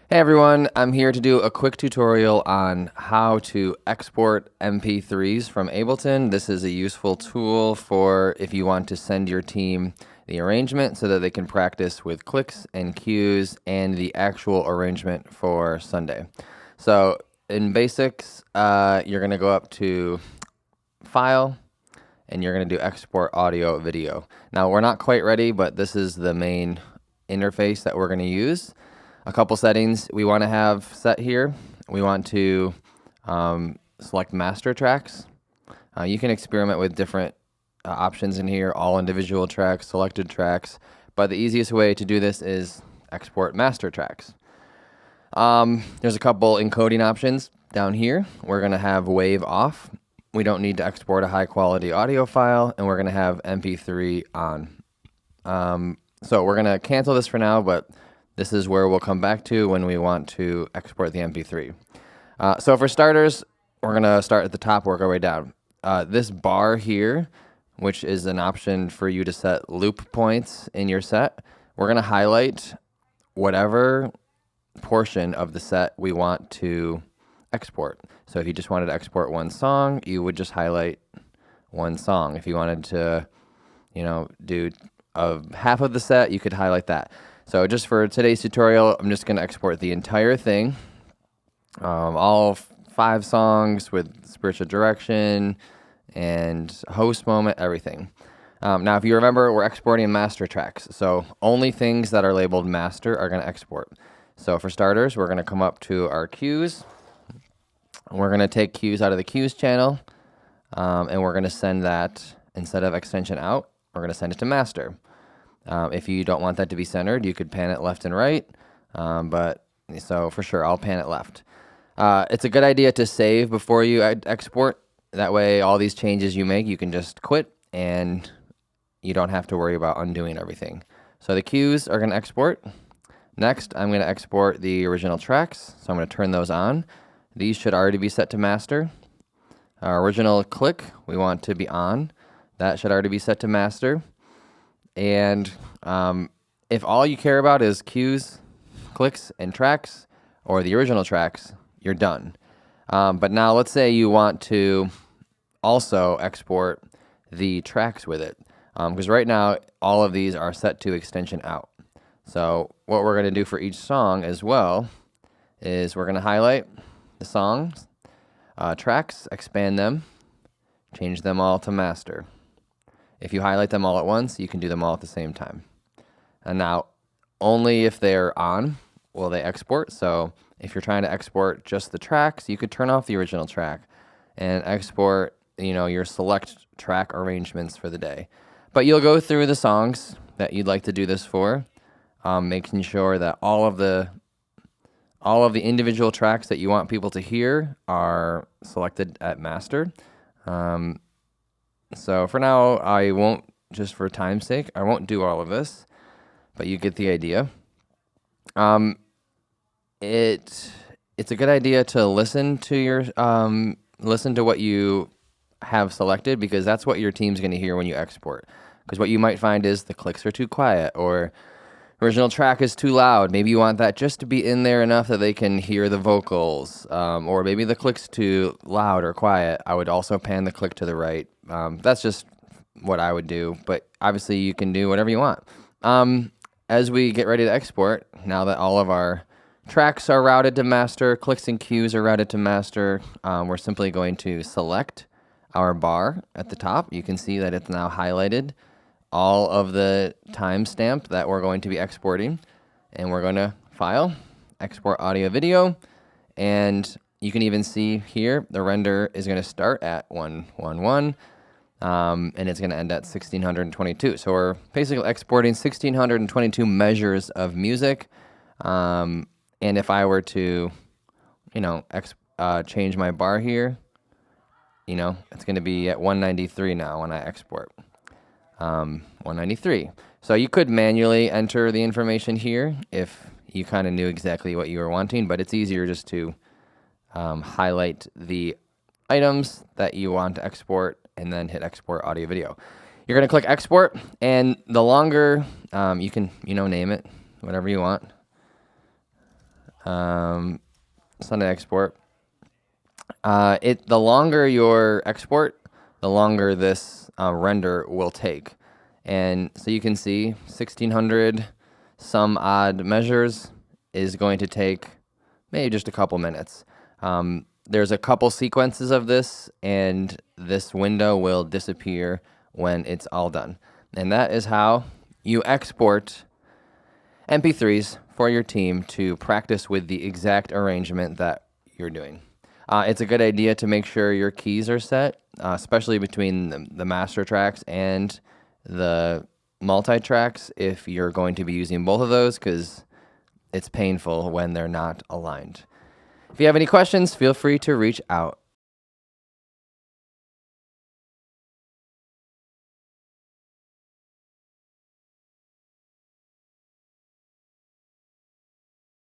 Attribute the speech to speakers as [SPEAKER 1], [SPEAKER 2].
[SPEAKER 1] Hey everyone, I'm here to do a quick tutorial on how to export MP3s from Ableton. This is a useful tool for if you want to send your team the arrangement so that they can practice with clicks and cues and the actual arrangement for Sunday. So in basics, you're going to go up to File, and you're going to do Export Audio Video. Now we're not quite ready, but this is the main interface that we're going to use. A couple settings we want to have set here. We want to select master tracks. You can experiment with different options in here, all individual tracks, selected tracks, but the easiest way to do this is export master tracks. There's a couple encoding options down here. We're going to have wave off. We don't need to export a high quality audio file, and we're going to have MP3 on. So we're going to cancel this for now, but this is where we'll come back to when we want to export the MP3. So for starters, we're going to start at the top, work our way down. This bar here, which is an option for you to set loop points in your set, we're going to highlight whatever portion of the set we want to export. So if you just wanted to export one song, you would just highlight one song. If you wanted to, do half of the set, you could highlight that. So just for today's tutorial, I'm just going to export the entire thing, all 5 songs with spiritual direction and host moment, everything. Now, if you remember, we're exporting master tracks, so only things that are labeled master are going to export. So for starters, we're going to come up to our cues. We're going to take cues out of the cues channel, and we're going to send that, instead of extension out, we're going to send it to master. If you don't want that to be centered, you could pan it left and right, so for sure, I'll pan it left. It's a good idea to save before you export. That way, all these changes you make, you can just quit, and you don't have to worry about undoing everything. So the cues are going to export. Next, I'm going to export the original tracks, so I'm going to turn those on. These should already be set to master. Our original click, we want to be on. That should already be set to master. And if all you care about is cues, clicks, and tracks, or the original tracks, you're done. But now let's say you want to also export the tracks with it. Because right now, all of these are set to extension out. So what we're going to do for each song as well is we're going to highlight the songs, tracks, expand them, change them all to master. If you highlight them all at once, you can do them all at the same time. And now, only if they're on will they export. So if you're trying to export just the tracks, you could turn off the original track and export, your select track arrangements for the day. But you'll go through the songs that you'd like to do this for, making sure that all of the individual tracks that you want people to hear are selected at master. So for now, I won't, just for time's sake, I won't do all of this, but you get the idea. It's a good idea to listen to what you have selected, because that's what your team's going to hear when you export. Because what you might find is the clicks are too quiet, or original track is too loud. Maybe you want that just to be in there enough that they can hear the vocals, or maybe the click's too loud or quiet. I would also pan the click to the right. That's just what I would do, but obviously you can do whatever you want. As we get ready to export, now that all of our tracks are routed to master, clicks and cues are routed to master, we're simply going to select our bar at the top. You can see that it's now highlighted all of the timestamp that we're going to be exporting, and we're going to File, Export Audio Video, and you can even see here the render is going to start at 111, and it's going to end at 1622. So we're basically exporting 1622 measures of music, and if I were to, change my bar here, it's going to be at 193 now when I export. 193. So you could manually enter the information here if you kind of knew exactly what you were wanting, but it's easier just to highlight the items that you want to export and then hit Export Audio Video. You're going to click Export, and the longer, you can, name it, whatever you want. Send an export. The longer your export, the longer this render will take. And so you can see 1600 some odd measures is going to take maybe just a couple minutes. There's a couple sequences of this, and this window will disappear when it's all done. And that is how you export MP3s for your team to practice with the exact arrangement that you're doing. It's a good idea to make sure your keys are set, especially between the master tracks and the multi-tracks if you're going to be using both of those, because it's painful when they're not aligned. If you have any questions, feel free to reach out.